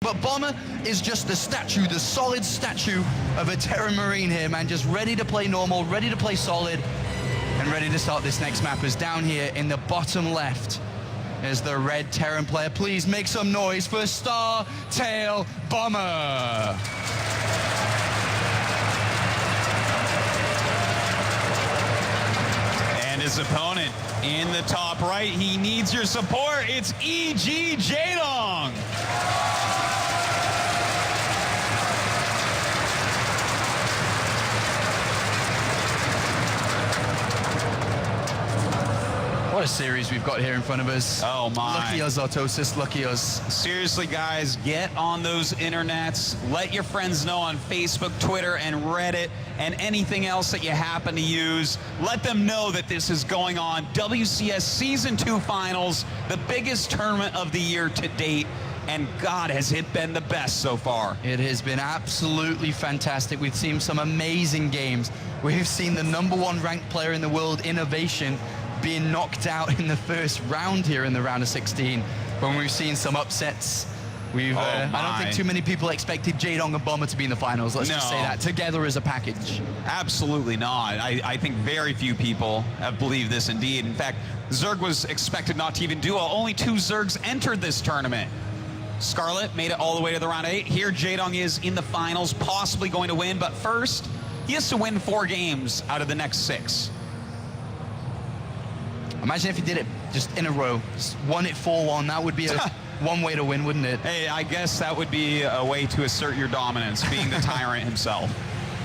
But Bomber is just the statue, the solid statue of a Terran Marine here, man. Just ready to play normal, ready to play solid, and ready to start this next map. As down here in the bottom left is the red Terran player. Please make some noise for Star Tail Bomber. And his opponent in the top right, he needs your support. It's EG JaeDong. What a series we've got here in front of us. Oh my. Lucky us, Autosis, lucky us. Seriously, guys, get on those internets. Let your friends know on Facebook, Twitter, and Reddit, and anything else that you happen to use. Let them know that this is going on. WCS Season 2 Finals, the biggest tournament of the year to date. And God, has it been the best so far. It has been absolutely fantastic. We've seen some amazing games. We've seen the #1 ranked player in the world, Innovation, being knocked out in the first round here in the round of 16. When we've seen some upsets, I don't think too many people expected JaeDong and Bomber to be in the finals. Let's just say that, together as a package. Absolutely not. I think very few people have believed this indeed. In fact, Zerg was expected not to even do well. Only 2 Zergs entered this tournament. Scarlet made it all the way to the round 8. Here JaeDong is in the finals, possibly going to win, but first, he has to win 4 games out of the next 6. Imagine if he did it just in a row, just won it 4-1. That would be a one way to win, wouldn't it? Hey, I guess that would be a way to assert your dominance, being the tyrant himself.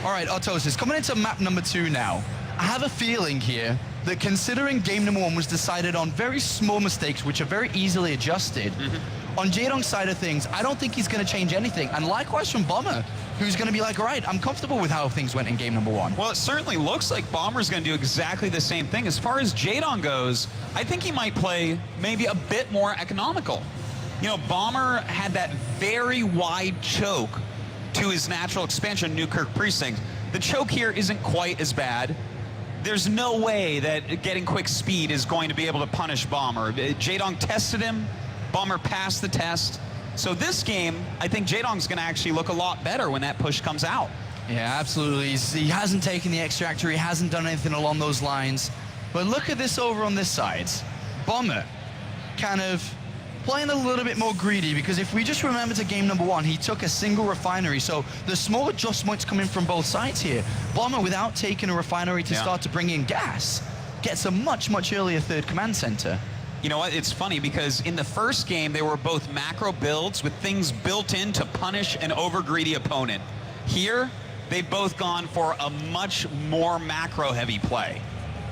All right, Autosis, coming into map number 2 now. I have a feeling here that considering game number 1 was decided on very small mistakes, which are very easily adjusted, on JaeDong's side of things, I don't think he's going to change anything. And likewise from Bomber, who's going to be like, all right, I'm comfortable with how things went in game number 1. Well, it certainly looks like Bomber's going to do exactly the same thing. As far as JaeDong goes, I think he might play maybe a bit more economical. You know, Bomber had that very wide choke to his natural expansion, Newkirk Precinct. The choke here isn't quite as bad. There's no way that getting quick speed is going to be able to punish Bomber. JaeDong tested him. Bomber passed the test. So this game, I think JaeDong's going to actually look a lot better when that push comes out. Yeah, absolutely. He hasn't taken the extractor. He hasn't done anything along those lines. But look at this over on this side. Bomber kind of playing a little bit more greedy, because if we just remember to game number 1, he took a single refinery. So the small adjustments coming from both sides here. Bomber, without taking a refinery to start to bring in gas, gets a much, much earlier 3rd command center. You know what, it's funny because in the first game, they were both macro builds with things built in to punish an over-greedy opponent. Here, they've both gone for a much more macro-heavy play.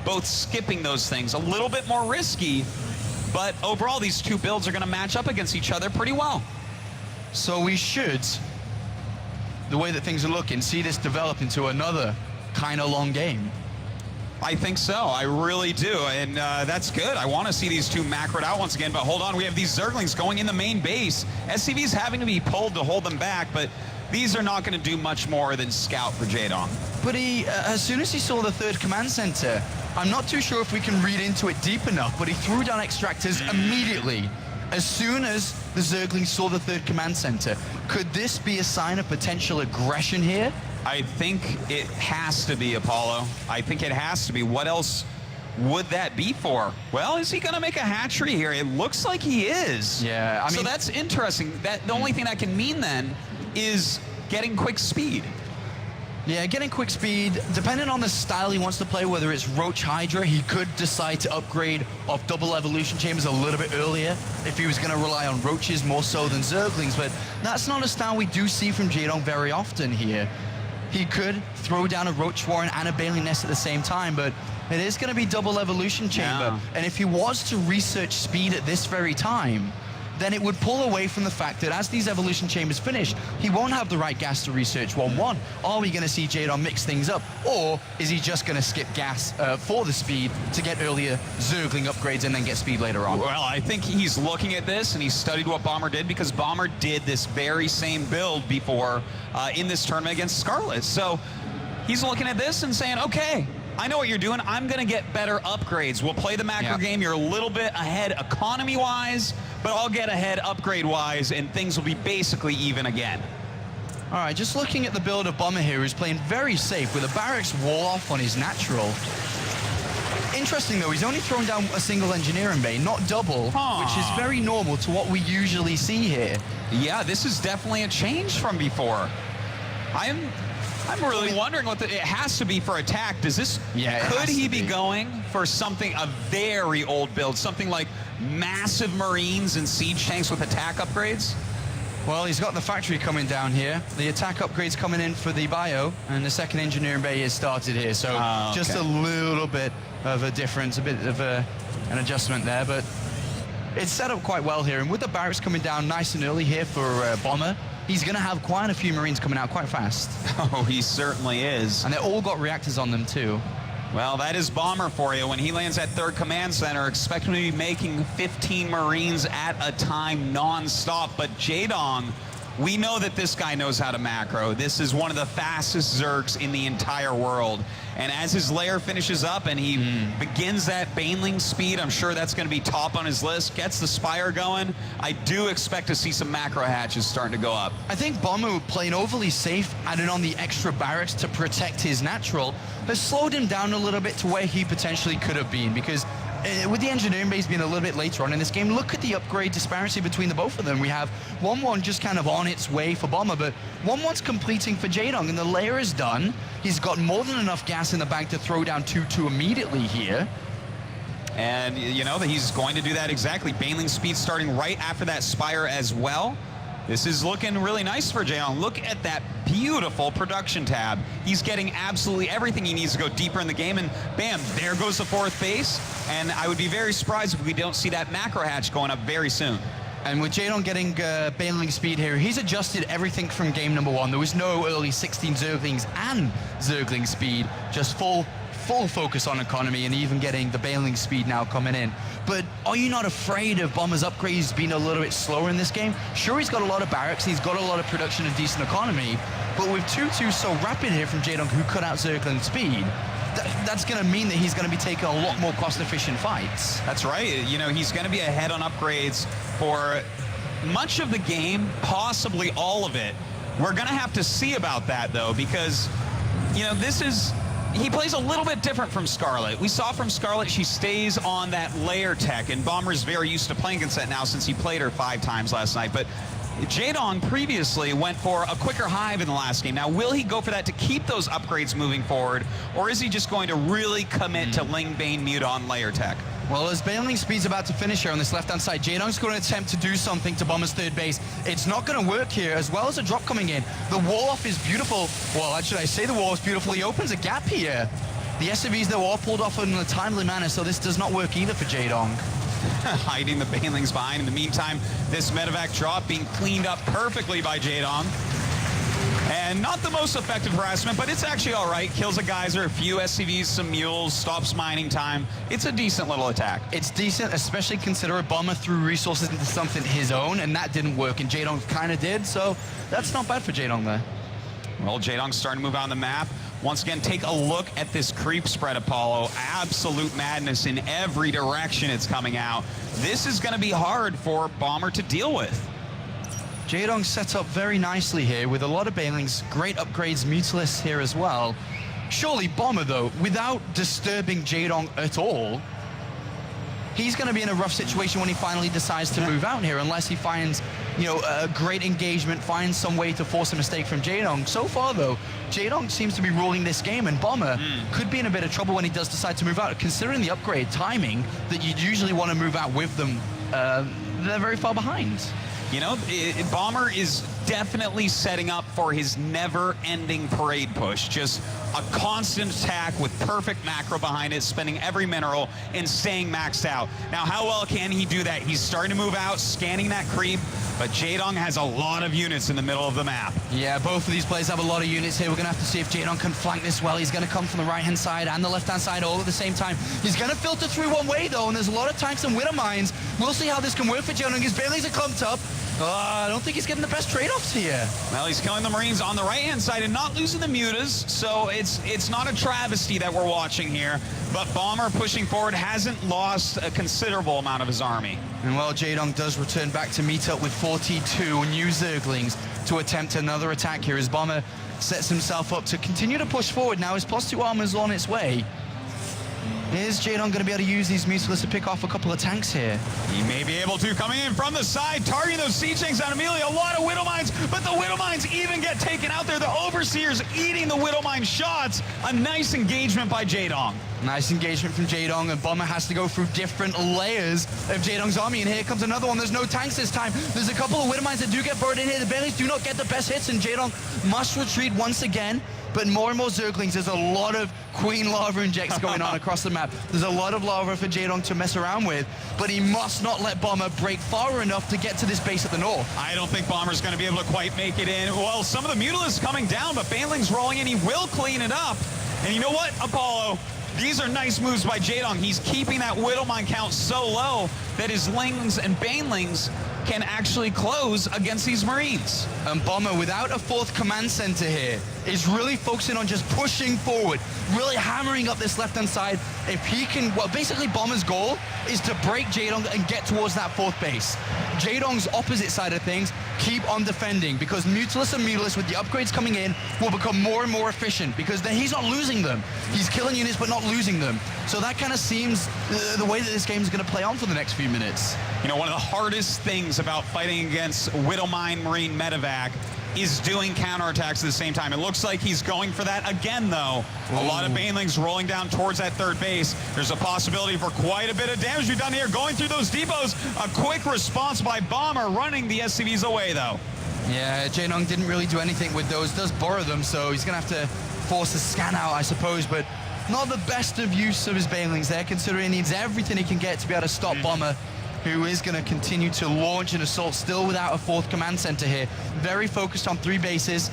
Both skipping those things, a little bit more risky, but overall, these 2 builds are going to match up against each other pretty well. So we should, the way that things are looking, see this develop into another kind of long game. I think so. I really do. And that's good. I want to see these 2 macroed out once again. But hold on. We have these Zerglings going in the main base. SCV's having to be pulled to hold them back. But these are not going to do much more than scout for JaeDong. But he, as soon as he saw the 3rd command center, I'm not too sure if we can read into it deep enough, but he threw down extractors immediately. As soon as the Zerglings saw the 3rd command center. Could this be a sign of potential aggression here? I think it has to be, Apollo. I think it has to be. What else would that be for? Well, is he going to make a hatchery here? It looks like he is. Yeah, I mean, so that's interesting. The only thing that can mean then is getting quick speed. Yeah, getting quick speed, depending on the style he wants to play, whether it's Roach Hydra, he could decide to upgrade off double evolution chambers a little bit earlier if he was going to rely on Roaches more so than Zerglings, but that's not a style we do see from JaeDong very often here. He could throw down a Roach Warren and a Bailey Nest at the same time, but it is going to be double evolution chamber. Yeah. And if he was to research speed at this very time, then it would pull away from the fact that as these evolution chambers finish, he won't have the right gas to research 1-1. Are we going to see JaeDong mix things up? Or is he just going to skip gas for the speed to get earlier Zergling upgrades and then get speed later on? Well, I think he's looking at this and he studied what Bomber did, because Bomber did this very same build before in this tournament against Scarlet. So he's looking at this and saying, okay, I know what you're doing. I'm going to get better upgrades. We'll play the macro game. You're a little bit ahead economy-wise, but I'll get ahead upgrade-wise, and things will be basically even again. All right, just looking at the build of Bomber here, who's playing very safe with a barracks wall off on his natural. Interesting, though, he's only thrown down a single engineering bay, not double, which is very normal to what we usually see here. Yeah, this is definitely a change from before. I'm really wondering what it has to be for attack. Does this, could he be going for something, a very old build, something like massive Marines and siege tanks with attack upgrades? Well, he's got the factory coming down here. The attack upgrade's coming in for the bio, and the second engineering bay is started here. So just a little bit of a difference, a bit of an adjustment there, but it's set up quite well here. And with the barracks coming down nice and early here for Bomber, he's going to have quite a few Marines coming out quite fast. Oh, he certainly is. And they all got reactors on them too. Well, that is Bomber for you. When he lands at 3rd Command Center, expect him to be making 15 Marines at a time non-stop. But JaeDong, we know that this guy knows how to macro. This is one of the fastest Zergs in the entire world. And as his layer finishes up and he begins that Baneling speed, I'm sure that's going to be top on his list, gets the Spire going, I do expect to see some macro hatches starting to go up. I think Bomber playing overly safe, adding on the extra barracks to protect his natural, has slowed him down a little bit to where he potentially could have been, because with the engineering base being a little bit later on in this game, look at the upgrade disparity between the both of them. We have 1-1 just kind of on its way for Bomber, but 1-1's completing for JaeDong, and the layer is done. He's got more than enough gas in the bank to throw down 2-2 immediately here. And, you know, he's going to do that exactly. Baneling speed starting right after that Spire as well. This is looking really nice for JaeDong. Look at that beautiful production tab. He's getting absolutely everything he needs to go deeper in the game, and bam, there goes the 4th base. And I would be very surprised if we don't see that macro hatch going up very soon. And with JaeDong getting Baneling speed here, he's adjusted everything from game number 1. There was no early 16 Zerglings and Zergling speed, just full focus on economy, and even getting the Baneling speed now coming in. But are you not afraid of Bomber's upgrades being a little bit slower in this game? Sure, he's got a lot of barracks, he's got a lot of production and decent economy, but with 2-2 so rapid here from JaeDong, who cut out Zergling speed, that's going to mean that he's going to be taking a lot more cost-efficient fights. That's right. You know, he's going to be ahead on upgrades for much of the game, possibly all of it. We're going to have to see about that, though, because, you know, he plays a little bit different from Scarlet. We saw from Scarlet she stays on that layer tech, and Bomber's very used to playing against that now since he played her 5 times last night. But JaeDong previously went for a quicker hive in the last game. Now, will he go for that to keep those upgrades moving forward, or is he just going to really commit to Ling Bane Mute on layer tech? Well, as Baneling speed's about to finish here on this left-hand side, JaeDong's going to attempt to do something to Bomber's 3rd base. It's not going to work here, as well as a drop coming in. The wall-off is beautiful. Well, actually, I say the wall is beautiful. He opens a gap here. The SCVs, though, are pulled off in a timely manner, so this does not work either for JaeDong. Hiding the Banelings behind. In the meantime, this medevac drop being cleaned up perfectly by JaeDong. And not the most effective harassment, but it's actually all right. Kills a geyser, a few SCVs, some mules, stops mining time. It's a decent little attack. It's decent, especially considering Bomber threw resources into something his own, and that didn't work, and JaeDong kind of did, so that's not bad for JaeDong there. Well, JaeDong's starting to move on the map. Once again, take a look at this creep spread, Apollo. Absolute madness in every direction it's coming out. This is going to be hard for Bomber to deal with. JaeDong set up very nicely here with a lot of Banelings, great upgrades, Mutalists here as well. Surely Bomber, though, without disturbing JaeDong at all, he's going to be in a rough situation when he finally decides to move out here, unless he finds, you know, a great engagement, finds some way to force a mistake from JaeDong. So far, though, JaeDong seems to be ruling this game, and Bomber could be in a bit of trouble when he does decide to move out, considering the upgrade timing that you'd usually want to move out with them. They're very far behind. You know, Bomber is definitely setting up for his never-ending parade push. Just a constant attack with perfect macro behind it, spending every mineral and staying maxed out. Now, how well can he do that? He's starting to move out, scanning that creep, but JaeDong has a lot of units in the middle of the map. Yeah, both of these players have a lot of units here. We're going to have to see if JaeDong can flank this well. He's going to come from the right-hand side and the left-hand side all at the same time. He's going to filter through one way, though, and there's a lot of tanks and Widow mines. We'll see how this can work for JaeDong. His Banelings are clumped up. I don't think he's getting the best trade-offs here. Well, he's killing the Marines on the right-hand side and not losing the mutas, so it's not a travesty that we're watching here. But Bomber pushing forward hasn't lost a considerable amount of his army. And well, JaeDong does return back to meet up with 42 new Zerglings to attempt another attack here as Bomber sets himself up to continue to push forward. Now his +2 armor's on its way. Is JaeDong going to be able to use these Mutalisks to pick off a couple of tanks here? He may be able to, coming in from the side, targeting those siege tanks on Amelia. A lot of Widow Mines, but the Widow Mines even get taken out there. The Overseers eating the Widow Mine shots. A nice engagement by JaeDong. Nice engagement from JaeDong, and Bomber has to go through different layers of JaeDong's army, and here comes another one. There's no tanks this time. There's a couple of Widow Mines that do get buried in here. The Banelings do not get the best hits, and JaeDong must retreat once again. But more and more Zerglings, there's a lot of Queen Lava injects going on across the map. There's a lot of lava for JaeDong to mess around with, but he must not let Bomber break far enough to get to this base at the north. I don't think Bomber's going to be able to quite make it in. Well, some of the Mutalisks coming down, but Banelings rolling in. He will clean it up. And you know what, Apollo? These are nice moves by JaeDong. He's keeping that Widow Mine count so low that his Lings and Banelings can actually close against these Marines. And Bomber, without a fourth command center here, is really focusing on just pushing forward, really hammering up this left-hand side. If he can, well, basically Bomber's goal is to break JaeDong and get towards that fourth base. JaeDong's opposite side of things, keep on defending, because Mutalisks and Mutalisks with the upgrades coming in will become more and more efficient, because then he's not losing them. He's killing units but not losing them. So that kind of seems the way that this game is going to play on for the next few minutes. You know, one of the hardest things about fighting against Widow Mine Marine Medevac is doing counterattacks at the same time. It looks like he's going for that again, though. Ooh. A lot of Banelings rolling down towards that third base. There's a possibility for quite a bit of damage we've done here. Going through those depots, a quick response by Bomber, running the SCVs away, though. Yeah, JaeDong didn't really do anything with those. Does borrow them, so he's going to have to force a scan out, I suppose, but not the best of use of his Banelings there, considering he needs everything he can get to be able to stop Bomber, who is going to continue to launch an assault still without a fourth command center here. Very focused on 3 bases.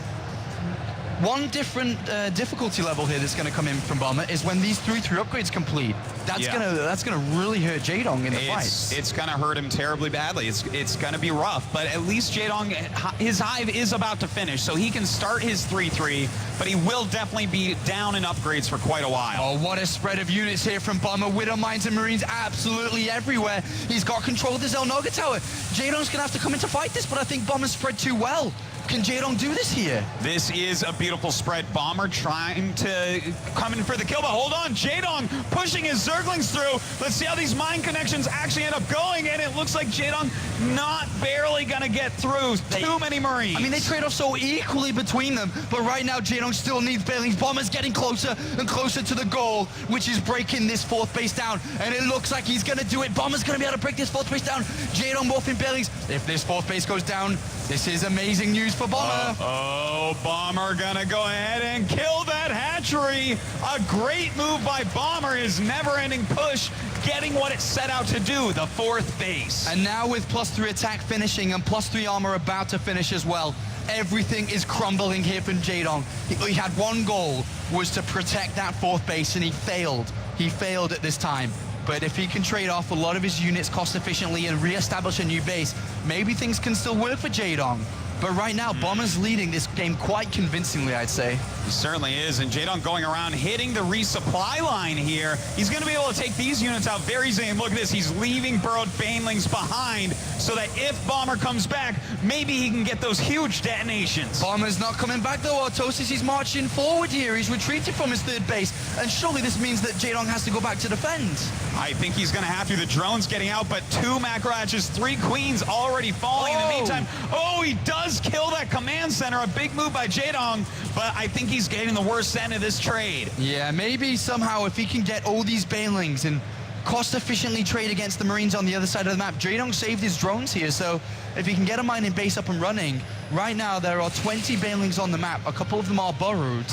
One different difficulty level here that's going to come in from Bomber is when these 3/3 upgrades complete. That's gonna really hurt JaeDong in the fight. It's gonna hurt him terribly badly. It's gonna be rough, but at least JaeDong, his hive is about to finish, so he can start his 3/3, but he will definitely be down in upgrades for quite a while. Oh, what a spread of units here from Bomber. Widow Mines and Marines absolutely everywhere. He's got control of the Zelnoga Tower. JaeDong's gonna have to come in to fight this, but I think Bomber's spread too well. Can JaeDong do this here? This is a beautiful spread. Bomber trying to come in for the kill, but hold on. JaeDong pushing his Zerglings through. Let's see how these mine connections actually end up going, and it looks like JaeDong not barely going to get through. Too many Marines. I mean, they trade off so equally between them, but right now JaeDong still needs Banelings. Bomber's getting closer and closer to the goal, which is breaking this fourth base down, and it looks like he's going to do it. Bomber's going to be able to break this fourth base down. JaeDong morphing Banelings. If this fourth base goes down, this is amazing news for Bomber. Bomber gonna go ahead and kill that hatchery. A great move by Bomber, his never-ending push, getting what it set out to do, the fourth base. And now with +3 attack finishing and +3 armor about to finish as well, everything is crumbling here from JaeDong. He had one goal, was to protect that fourth base, and he failed. He failed at this time. But if he can trade off a lot of his units cost efficiently and re-establish a new base, maybe things can still work for JaeDong. But right now, Bomber's leading this game quite convincingly, I'd say. He certainly is, and JaeDong going around hitting the resupply line here. He's going to be able to take these units out very easily. And look at this, he's leaving burrowed Banelings behind so that if Bomber comes back, maybe he can get those huge detonations. Bomber's not coming back though, Autosis. He's marching forward here. He's retreated from his third base, and surely this means that JaeDong has to go back to defend. I think he's going to have to. The drone's getting out, but 2 macro hatches, 3 queens already falling in the meantime. Oh, he does kill that command center. A big move by JaeDong, but I think he's getting the worst end of this trade. Yeah, maybe somehow if he can get all these Banelings and cost efficiently trade against the Marines on the other side of the map. JaeDong saved his drones here, so if he can get a mining base up and running, right now there are 20 Banelings on the map. A couple of them are burrowed.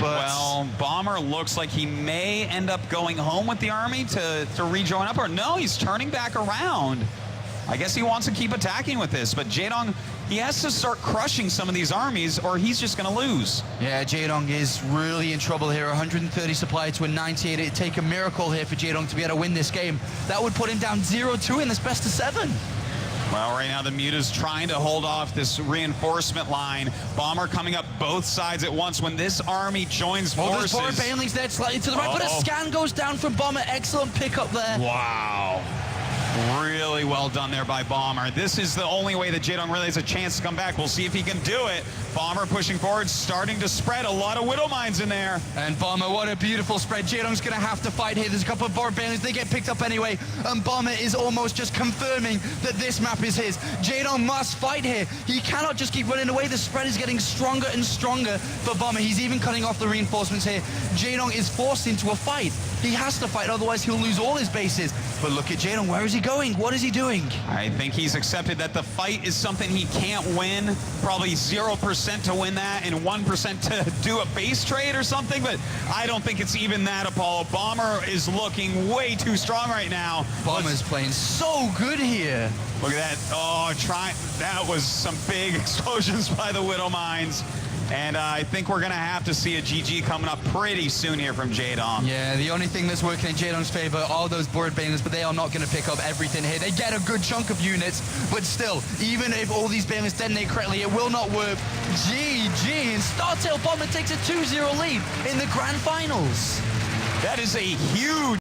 Well, Bomber looks like he may end up going home with the army to rejoin up, or no, he's turning back around. I guess he wants to keep attacking with this, but JaeDong, he has to start crushing some of these armies or he's just going to lose. Yeah, JaeDong is really in trouble here. 130 supply to a 98. It'd take a miracle here for JaeDong to be able to win this game. That would put him down 0-2 in this best of 7. Well, right now the Muta's trying to hold off this reinforcement line. Bomber coming up both sides at once when this army joins forces. There's Bailey's there slightly to the right, but a scan goes down from Bomber. Excellent pickup there. Wow. Really well done there by Bomber. This is the only way that JaeDong really has a chance to come back. We'll see if he can do it. Bomber pushing forward, starting to spread. A lot of Widow Mines in there. And Bomber, what a beautiful spread. JaeDong's going to have to fight here. There's a couple of Board Bailey's. They get picked up anyway. And Bomber is almost just confirming that this map is his. JaeDong must fight here. He cannot just keep running away. The spread is getting stronger and stronger for Bomber. He's even cutting off the reinforcements here. JaeDong is forced into a fight. He has to fight, otherwise he'll lose all his bases. But look at JaeDong. Where is he going? What is he doing? I think he's accepted that the fight is something he can't win. Probably 0% to win that and 1% to do a base trade or something. But I don't think it's even that, Apollo. Bomber is looking way too strong right now. Bomber's playing so good here. Look at that. Oh, that was some big explosions by the Widow Mines. And I think we're going to have to see a GG coming up pretty soon here from JaeDong. Yeah, the only thing that's working in JaeDong's favor are those board baners, but they are not going to pick up everything here. They get a good chunk of units, but still, even if all these baners detonate correctly, it will not work. GG, and Startail Bomber takes a 2-0 lead in the Grand Finals. That is a huge